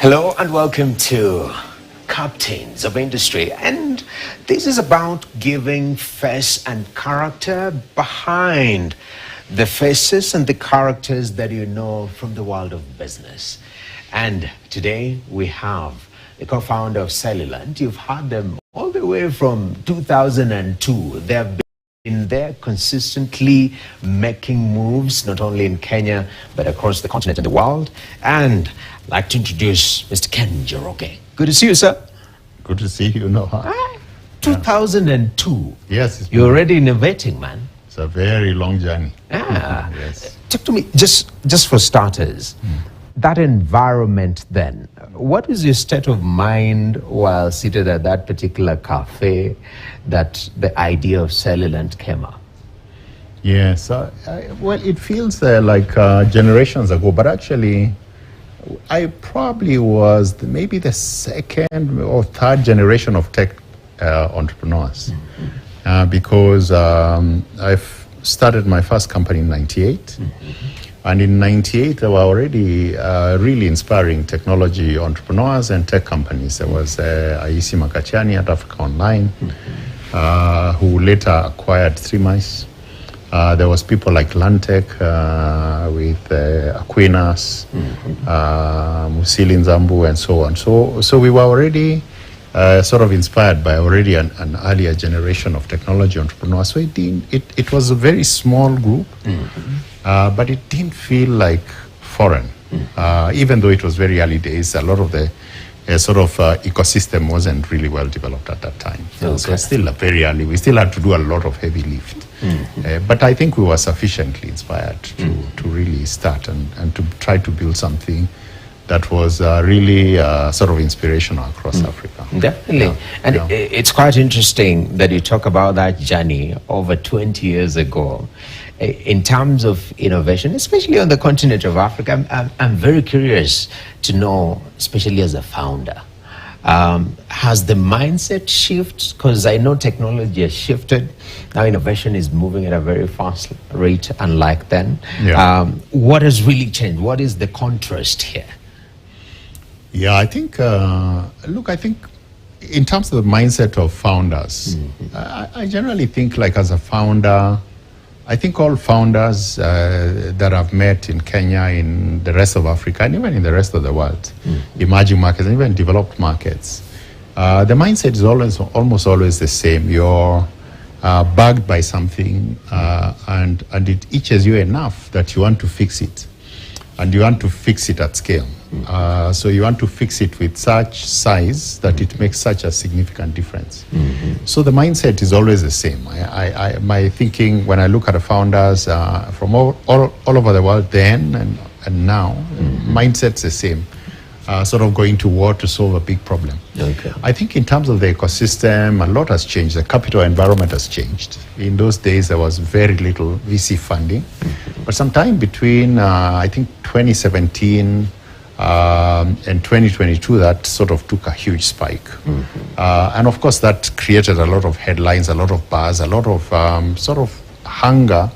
Hello and welcome to Captains of Industry, and this is about giving face and character behind the faces and the characters that you know from the world of business. And today we have the co-founder of Cellulant. You've had them all the way from 2002. They have been there consistently making moves, not only in Kenya, but across the continent and the world. And I'd like to introduce Mr. Njoroge. Good to see you, sir. Good to see you, Noah. 2002. Yes. You're already innovating, man. It's a very long journey. Yes. Talk to me, just for starters, that environment then, what is your state of mind while seated at that particular cafe that the idea of Cellulant came up? Yes. Well, it feels like generations ago, but actually, I probably was maybe the second or third generation of tech entrepreneurs, because I've started my first company in '98, and in '98 there were already really inspiring technology entrepreneurs and tech companies. There was Aisi Makachani at Africa Online, who later acquired 3Mice. There was people like Lantec with Aquinas, Musili Nzambu, and so on. So we were already sort of inspired by already an earlier generation of technology entrepreneurs. So it was a very small group, but it didn't feel like foreign. Even though it was very early days, a lot of the sort of ecosystem wasn't really well developed at that time. Okay. So it's still very early. We still had to do a lot of heavy lift. But I think we were sufficiently inspired to really start and to try to build something that was really sort of inspirational across Africa. Definitely. Yeah. And Yeah. it's quite interesting that you talk about that journey over 20 years ago. In terms of innovation, especially on the continent of Africa, I'm very curious to know, especially as a founder, has the mindset shifted? Because I know technology has shifted. Now innovation is moving at a very fast rate, unlike then. Yeah. What has really changed? What is the contrast here? Yeah, I think, look, I think in terms of the mindset of founders, I generally think like as a founder, I think all founders that I've met in Kenya, in the rest of Africa, and even in the rest of the world, emerging markets, and even developed markets, the mindset is almost always the same. You're bugged by something, and it itches you enough that you want to fix it, and you want to fix it at scale. So you want to fix it with such size that it makes such a significant difference. So the mindset is always the same. My thinking when I look at the founders from all over the world then and now, mindset's the same. Sort of going to war to solve a big problem. Okay. I think in terms of the ecosystem, a lot has changed. The capital environment has changed. In those days, there was very little VC funding. But sometime between, I think, 2017 and 2022, that sort of took a huge spike. And of course, that created a lot of headlines, a lot of buzz, a lot of sort of hunger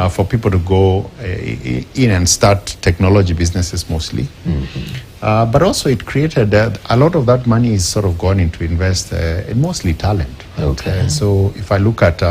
for people to go in and start technology businesses mostly. But also it created a lot of that money is sort of gone into invest in mostly talent. So if I look at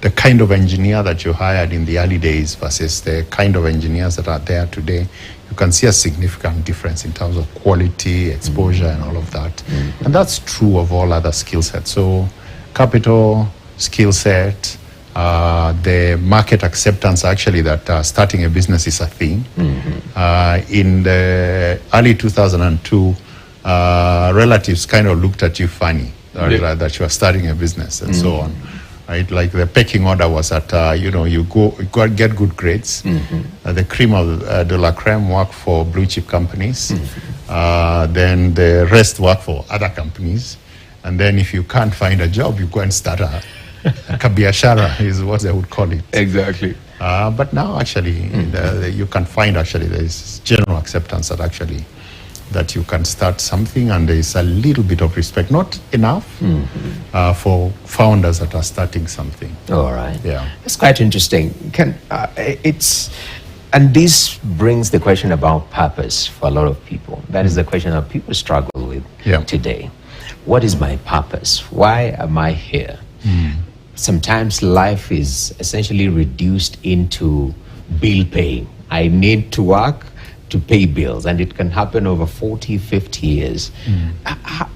the kind of engineer that you hired in the early days versus the kind of engineers that are there today, you can see a significant difference in terms of quality, exposure, and all of that. And that's true of all other skill sets. So capital, skill set, the market acceptance actually that starting a business is a thing. In the early 2002, relatives kind of looked at you funny, that you are starting a business and so on. Right, like the pecking order was that you go get good grades. The cream of de la creme work for blue chip companies. Then the rest work for other companies. And then if you can't find a job, you go and start a kabiashara is what they would call it. Exactly. But now actually, you can find actually there is general acceptance that actually that you can start something, and there is a little bit of respect, not enough for founders that are starting something. All right. Yeah. It's quite interesting. And this brings the question about purpose for a lot of people. That is the question that people struggle with today. What is my purpose? Why am I here? Sometimes life is essentially reduced into bill paying. I need to work to pay bills, and it can happen over 40, 50 years.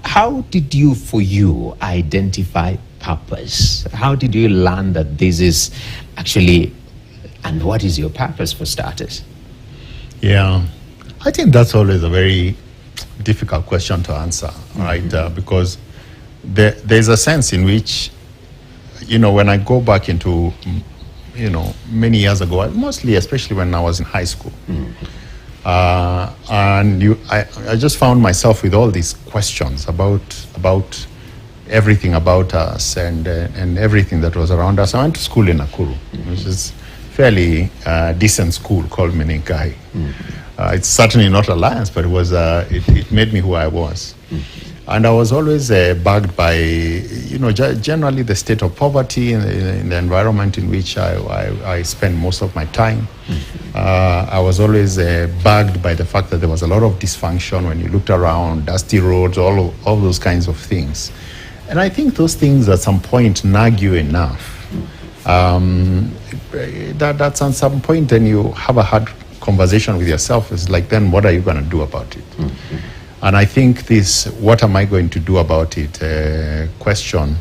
How did you, for you, identify purpose? How did you learn that this is actually, and what is your purpose for starters? Yeah, I think that's always a very difficult question to answer, right? Because there's a sense in which, when I go back into, many years ago, mostly, especially when I was in high school, and I just found myself with all these questions about everything about us and everything that was around us. I went to school in Nakuru, which is fairly decent school called Menengai. It's certainly not Alliance, but it made me who I was. And I was always bugged by, generally the state of poverty in the environment in which I spend most of my time. I was always bugged by the fact that there was a lot of dysfunction when you looked around, dusty roads, all those kinds of things. And I think those things at some point nag you enough. That's at some point, and you have a hard conversation with yourself. It's like, then what are you going to do about it? And I think this, what am I going to do about it, question,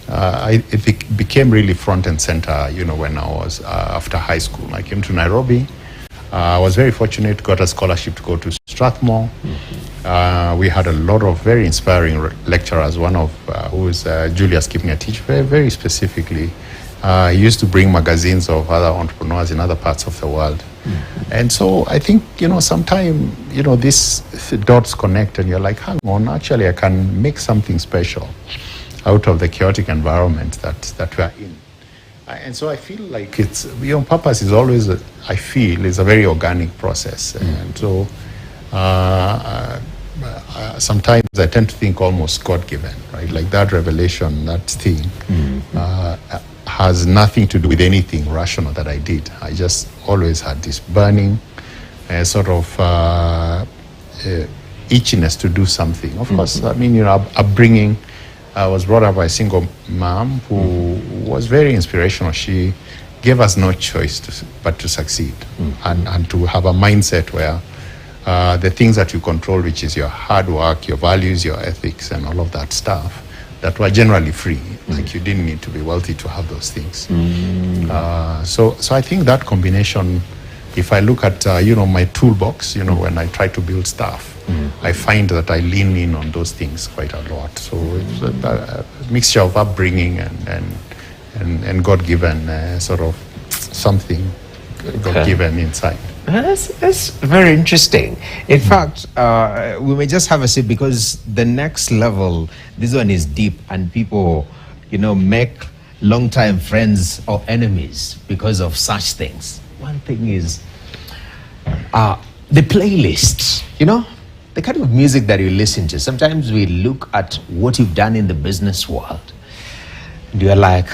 it became really front and center, when I was after high school. I came to Nairobi. I was very fortunate, got a scholarship to go to Strathmore. We had a lot of very inspiring lecturers, one of who is Julius Kipngetich, very specifically. He used to bring magazines of other entrepreneurs in other parts of the world. And so I think, sometime, these dots connect and you're like, hang on, actually I can make something special out of the chaotic environment that we are in. And so I feel like it's, purpose is always, I feel, is a very organic process. And so sometimes I tend to think almost God-given, right? Like that revelation, that thing, has nothing to do with anything rational that I did. I just always had this burning sort of itchiness to do something. Of course, I mean, upbringing, I was brought up by a single mom who was very inspirational. She gave us no choice but to succeed and to have a mindset where the things that you control, which is your hard work, your values, your ethics, and all of that stuff, that were generally free. Like you didn't need to be wealthy to have those things. So I think that combination, if I look at my toolbox, when I try to build stuff, I find that I lean in on those things quite a lot. So it's a mixture of upbringing and God-given sort of something God-given inside. That's very interesting. In fact, we may just have a sip because the next level, this one is deep, and people, make long-time friends or enemies because of such things. One thing is the playlists, the kind of music that you listen to. Sometimes we look at what you've done in the business world, and you're like,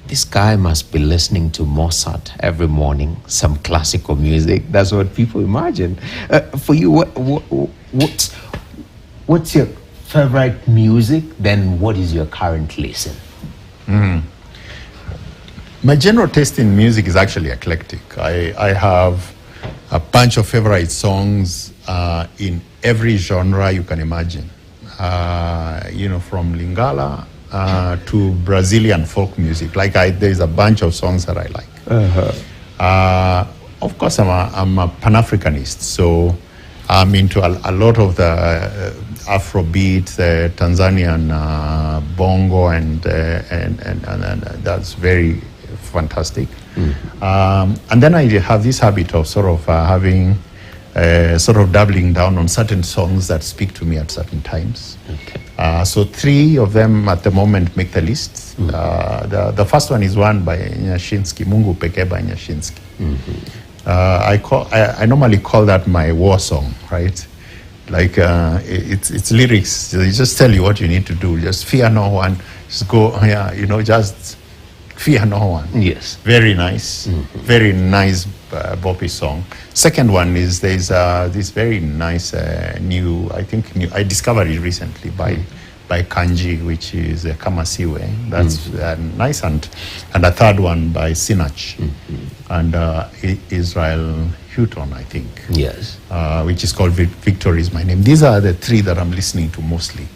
this guy must be listening to Mozart every morning, some classical music. That's what people imagine. For you, what's your favorite music? Then what is your current listen? My general taste in music is actually eclectic. I have a bunch of favorite songs in every genre you can imagine. From Lingala to Brazilian folk music. Like there's a bunch of songs that I like. Of course, I'm a Pan-Africanist, so I'm into a lot of the Afrobeat, the Tanzanian bongo, and that's very fantastic. And then I have this habit of sort of having sort of doubling down on certain songs that speak to me at certain times. So 3 of them at the moment make the list. The first one is one by Nyashinski, Mungu Peke by Nyashinski. I normally call that my war song, right? Like it's lyrics. They just tell you what you need to do. Just fear no one. Just go, just Fear No One. Yes. Very nice. Very nice boppy song. Second one is there's this very nice new, I discovered it recently by Kanji, which is Kamasiwe. That's nice. And a third one by Sinach and Israel Houghton, I think. Yes. Which is called Victory is My Name. These are the three that I'm listening to mostly.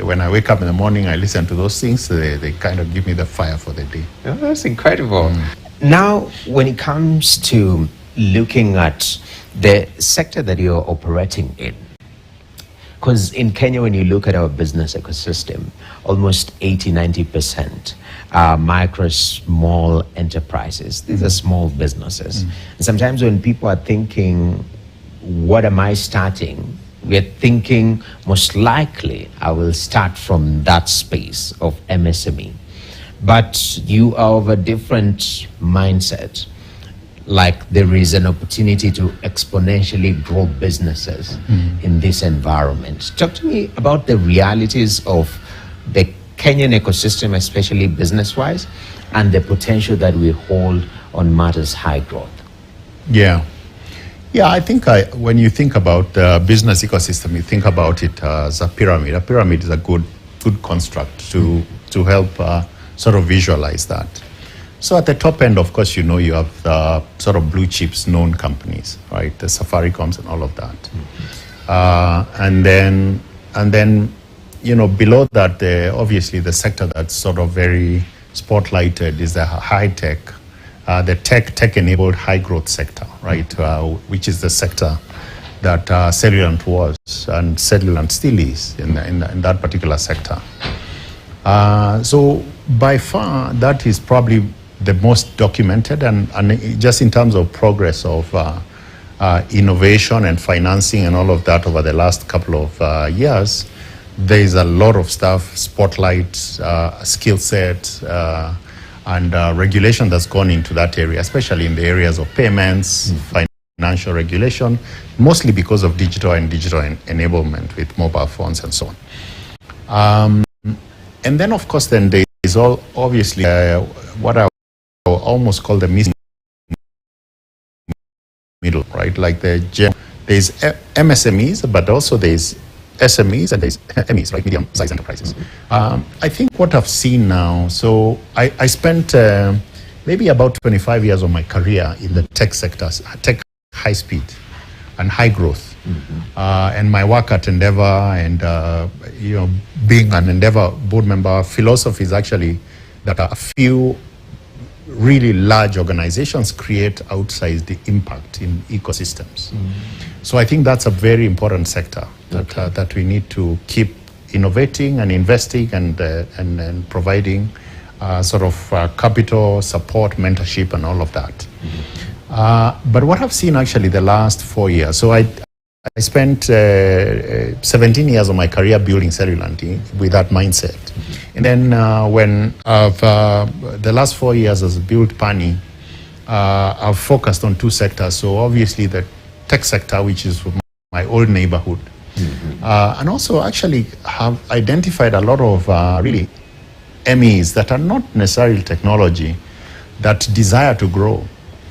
When I wake up in the morning, I listen to those things. They kind of give me the fire for the day. Oh, that's incredible. Now, when it comes to looking at the sector that you're operating in, because in Kenya, when you look at our business ecosystem, almost 80-90% are micro, small enterprises. These are small businesses. And sometimes when people are thinking, what am I starting? We're thinking, most likely, I will start from that space of MSME. But you are of a different mindset. Like there is an opportunity to exponentially grow businesses in this environment. Talk to me about the realities of the Kenyan ecosystem, especially business-wise, and the potential that we hold on matters high growth. Yeah. Yeah, I think when you think about the business ecosystem, you think about it as a pyramid. A pyramid is a good construct to help sort of visualize that. So at the top end, of course, you have the sort of blue chips known companies, right? The Safaricom's and all of that. And then below that, obviously the sector that's sort of very spotlighted is the high tech, the tech-enabled high-growth sector, right? Which is the sector that Cellulant was, and Cellulant still is in that particular sector. So by far, that is probably the most documented, and just in terms of progress of innovation and financing and all of that over the last couple of years, there is a lot of stuff, spotlight, skill set, and regulation that's gone into that area, especially in the areas of payments, financial regulation, mostly because of digital enablement with mobile phones and so on. And then, of course, then there is obviously what I almost call the missing middle, right? Like there's MSMEs, but also there's SMEs and there's MEs, right? Medium-sized enterprises. I think what I've seen now, so I spent maybe about 25 years of my career in the tech sectors, tech high speed and high growth. And my work at Endeavor and, being an Endeavor board member, philosophy is actually that a few really large organizations create outsized impact in ecosystems. So I think that's a very important sector that we need to keep innovating and investing and providing sort of capital, support, mentorship, and all of that. But what I've seen actually the last 4 years, so I spent 17 years of my career building Cellulant with that mindset. And then when the last 4 years as built Pani, I've focused on two sectors. So obviously the tech sector, which is my old neighborhood. And also actually have identified a lot of really MEs that are not necessarily technology, that desire to grow.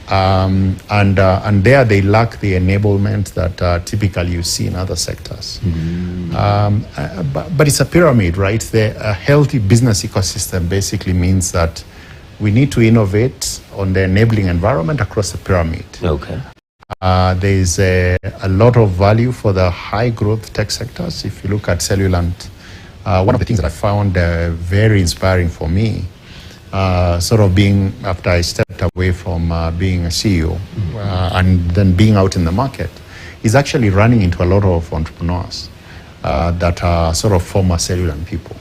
And there they lack the enablement that typically you see in other sectors. But it's a pyramid, right? A healthy business ecosystem basically means that we need to innovate on the enabling environment across the pyramid. Okay. There is a lot of value for the high growth tech sectors. If you look at Cellulant, one of the things that I found very inspiring for me, sort of being, after I stepped away from being a CEO and then being out in the market, is actually running into a lot of entrepreneurs that are sort of former Cellulant people.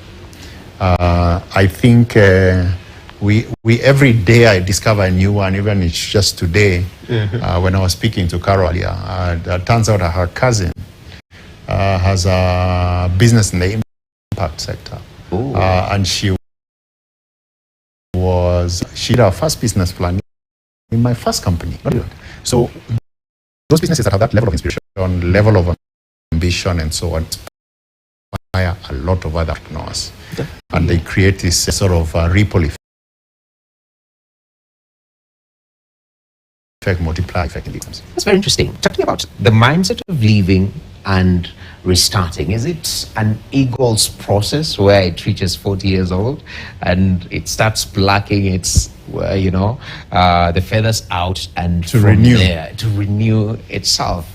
I think we every day I discover a new one, even it's just today, when I was speaking to Carol earlier, it turns out her cousin has a business in the impact sector. And she did her first business plan in my first company. So those businesses that have that level of inspiration, level of ambition and so on, a lot of other entrepreneurs. And they create this sort of ripple effect, multiply effect in the economy. That's very interesting. Talking about the mindset of leaving and restarting, is it an eagle's process where it reaches 40 years old and it starts plucking its, the feathers out and to renew itself?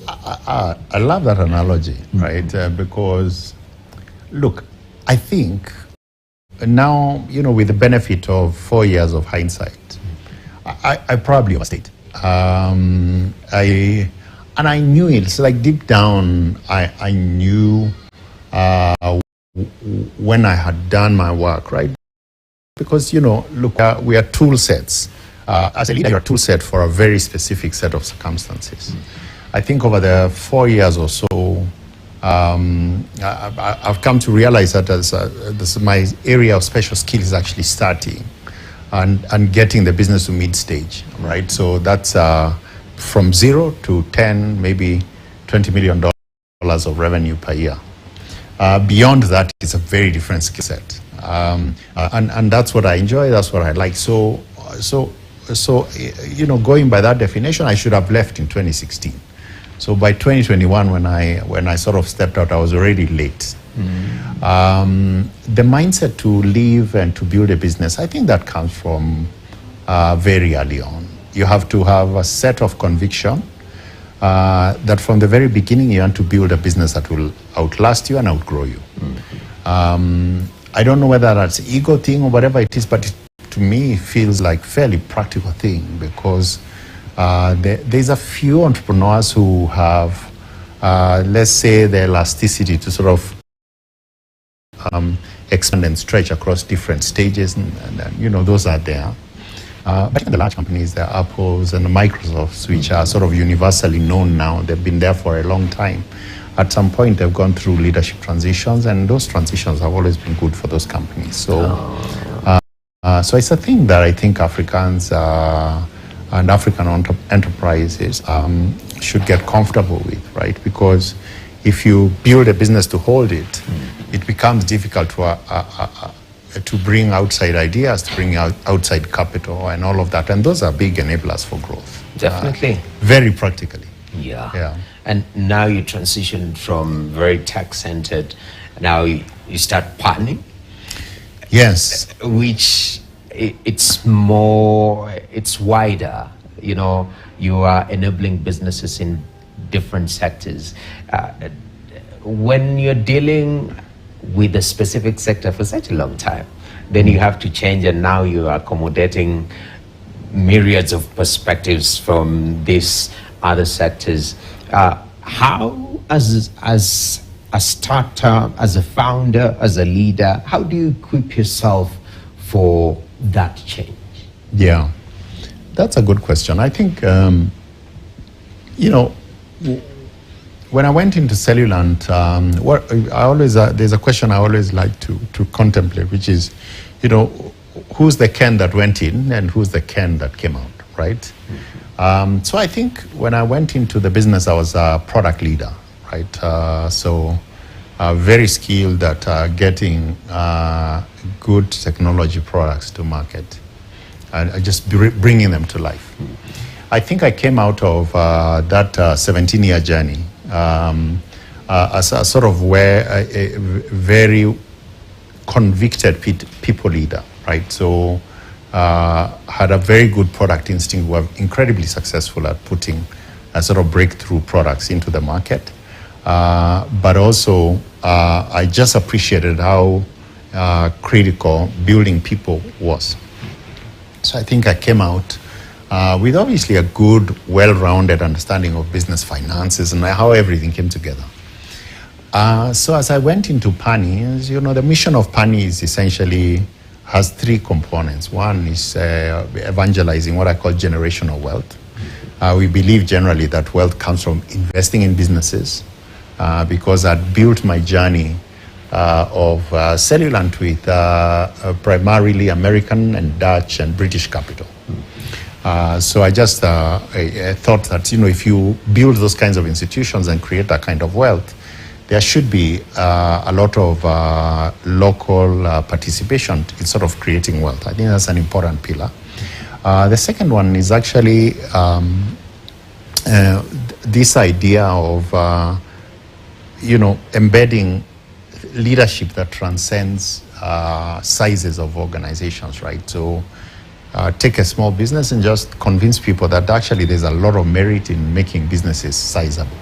I love that analogy, right? Because, look, I think now, with the benefit of 4 years of hindsight, I probably overstayed. I knew it. It's like deep down, I knew when I had done my work, right? Because, look, we are tool sets. As a leader, you're a tool set for a very specific set of circumstances. I think over the 4 years or so, I've come to realize that as my area of special skill is actually starting and getting the business to mid-stage, right? So that's from 0 to 10, maybe $20 million of revenue per year. Beyond that, it's a very different skill set. And that's what I enjoy, that's what I like. So going by that definition, I should have left in 2016. So by 2021, when I sort of stepped out, I was already late. The mindset to leave and to build a business, I think that comes from very early on. You have to have a set of conviction that from the very beginning you want to build a business that will outlast you and outgrow you. I don't know whether that's an ego thing or whatever it is, but to me it feels like a fairly practical thing because there's a few entrepreneurs who have, let's say, the elasticity to sort of expand and stretch across different stages, and those are there. But in the large companies, the Apples and the Microsofts, which are sort of universally known now, they've been there for a long time. At some point, they've gone through leadership transitions, and those transitions have always been good for those companies. So it's a thing that I think Africans and African enterprises should get comfortable with, right? Because if you build a business to hold it, it becomes difficult to bring outside ideas, to bring out outside capital and all of that. And those are big enablers for growth. Definitely. Very practically. Yeah. And now you transition from very tech-centered, now you start partnering. Yes. Which it's wider. You are enabling businesses in different sectors. When you're dealing with a specific sector for such a long time, then you have to change, and now you are accommodating myriads of perspectives from these other sectors. How, as a startup, as a founder, as a leader, how do you equip yourself for that change? Yeah, that's a good question. I think, when I went into Cellulant, there's a question I always like to contemplate, which is, who's the Ken that went in and who's the Ken that came out, right? So I think when I went into the business, I was a product leader, right? So very skilled at getting good technology products to market and just bringing them to life. I think I came out of that 17-year journey as a sort of a very convicted people leader, right? So had a very good product instinct, were incredibly successful at putting sort of breakthrough products into the market. But also, I just appreciated how critical building people was. So I think I came out with obviously a good, well-rounded understanding of business finances and how everything came together. So as I went into Pani, the mission of Pani is essentially has three components. One is evangelizing what I call generational wealth. We believe generally that wealth comes from investing in businesses because I'd built my journey of Cellulant with primarily American and Dutch and British capital. So I just I thought that, if you build those kinds of institutions and create that kind of wealth, there should be a lot of local participation in sort of creating wealth. I think that's an important pillar. The second one is actually this idea of, embedding leadership that transcends sizes of organizations, right? So take a small business and just convince people that actually there's a lot of merit in making businesses sizable.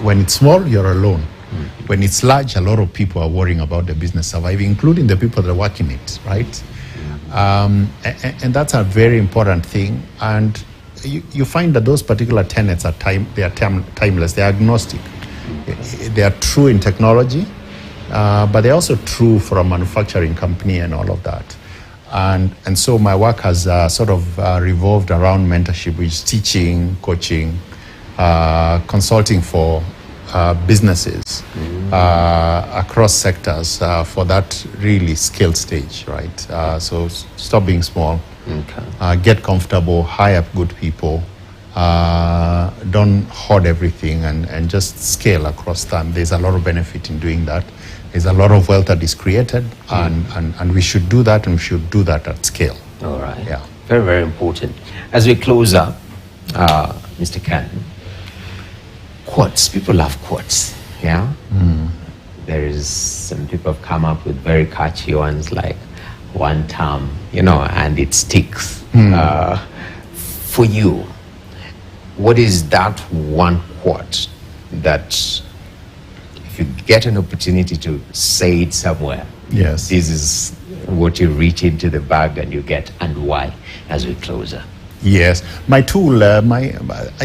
When it's small, you're alone. Mm-hmm. When it's large, a lot of people are worrying about the business surviving, including the people that work in it, right? Mm-hmm. And that's a very important thing. And you find that those particular tenets are timeless. They're agnostic. They are true in technology, but they're also true for a manufacturing company and all of that. And so my work has sort of revolved around mentorship, which is teaching, coaching, consulting for businesses across sectors for that really scaled stage, right? So stop being small, get comfortable, hire good people, don't hoard everything, and just scale across time. There's a lot of benefit in doing that. There's a lot of wealth that is created, and we should do that, and we should do that at scale. All right. Yeah. Very, very important. As we close up, Mr. Ken, quotes. People love quotes. Yeah. Some people have come up with very catchy ones like one term, and it sticks. For you, what is that one quote that, if you get an opportunity to say it somewhere, yes, this is what you reach into the bag and you get, and why, as we close up? Yes, my tool, I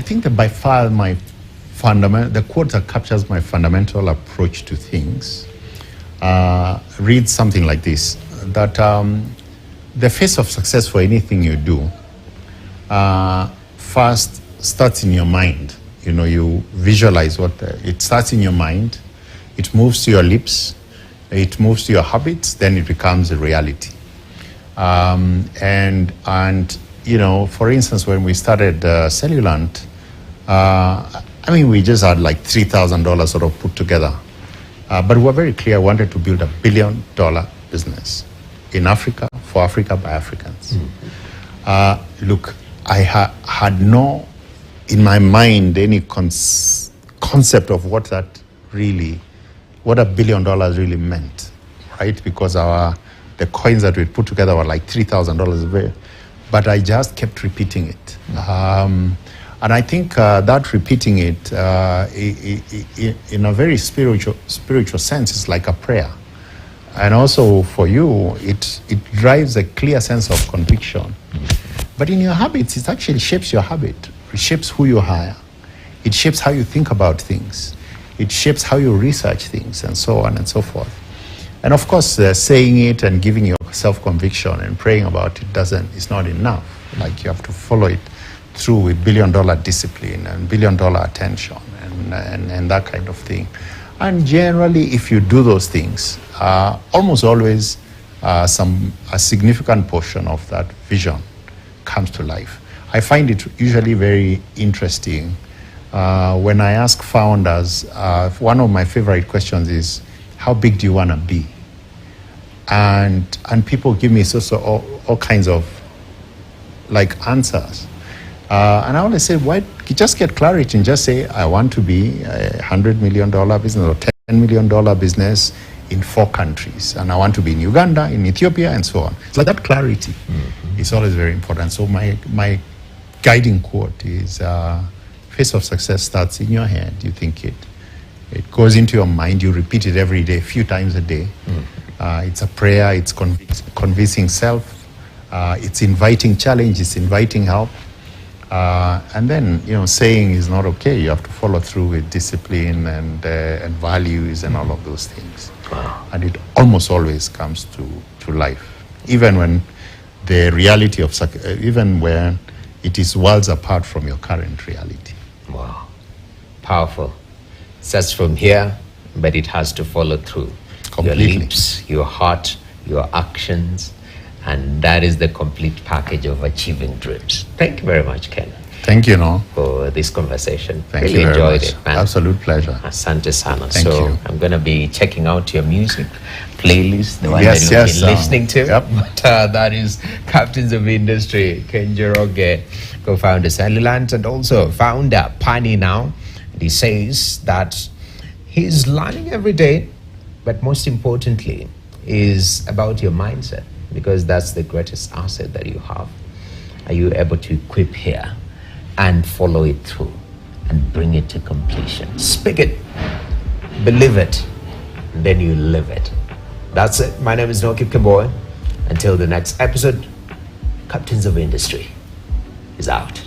think that by far the quote that captures my fundamental approach to things reads something like this: that the face of success for anything you do first starts in your mind. You visualize it starts in your mind, it moves to your lips, it moves to your habits, then it becomes a reality. And for instance, when we started Cellulant, we just had like $3,000 sort of put together. But we were very clear, we wanted to build $1 billion business in Africa, for Africa, by Africans. Look, I had no, in my mind, any concept of what $1 billion really meant, right? Because the coins that we put together were like $3,000 but I just kept repeating it. And I think that repeating it in a very spiritual sense is like a prayer. And also for you, it drives a clear sense of conviction. But in your habits, it actually shapes your habit. It shapes who you hire. It shapes how you think about things. It shapes how you research things, and so on and so forth. And of course, saying it and giving yourself conviction and praying about it is not enough. Like, you have to follow it through with billion-dollar discipline and billion-dollar attention and that kind of thing. And generally, if you do those things, almost always a significant portion of that vision comes to life. I find it usually very interesting when I ask founders. One of my favorite questions is, how big do you want to be? And people give me all kinds of answers. And I always say, why just get clarity and just say, I want to be a $100 million business or $10 million business in 4 countries. And I want to be in Uganda, in Ethiopia, and so on. So that clarity is always very important. So my guiding quote is, face of success starts in your head. You think it. It goes into your mind. You repeat it every day, a few times a day. It's a prayer. It's convincing self. It's inviting challenge. It's inviting help. And then, saying is not okay. You have to follow through with discipline and values and all of those things. Wow. And it almost always comes to life, even when the reality of even when it is worlds apart from your current reality. Wow, powerful. Starts from here, but it has to follow through. Completely. Your lips, your heart, your actions, and that is the complete package of achieving dreams. Thank you very much, Ken. Thank you, no. for this conversation. Thank Really you very enjoyed much. it, man. Absolute pleasure. Asante sana. Thank So you. I'm going to be checking out your music playlist, the one Yes, that you've yes, been listening to. yep. But that is Captains of Industry, Njoroge, co-founder Cellulant, and also founder Pani now. And he says that he's learning every day, but most importantly is about your mindset, because that's the greatest asset that you have. Are you able to equip here and follow it through and bring it to completion? Speak it, believe it, and then you live it. That's it. My name is Noki Kimboy. Until the next episode, Captains of Industry is out.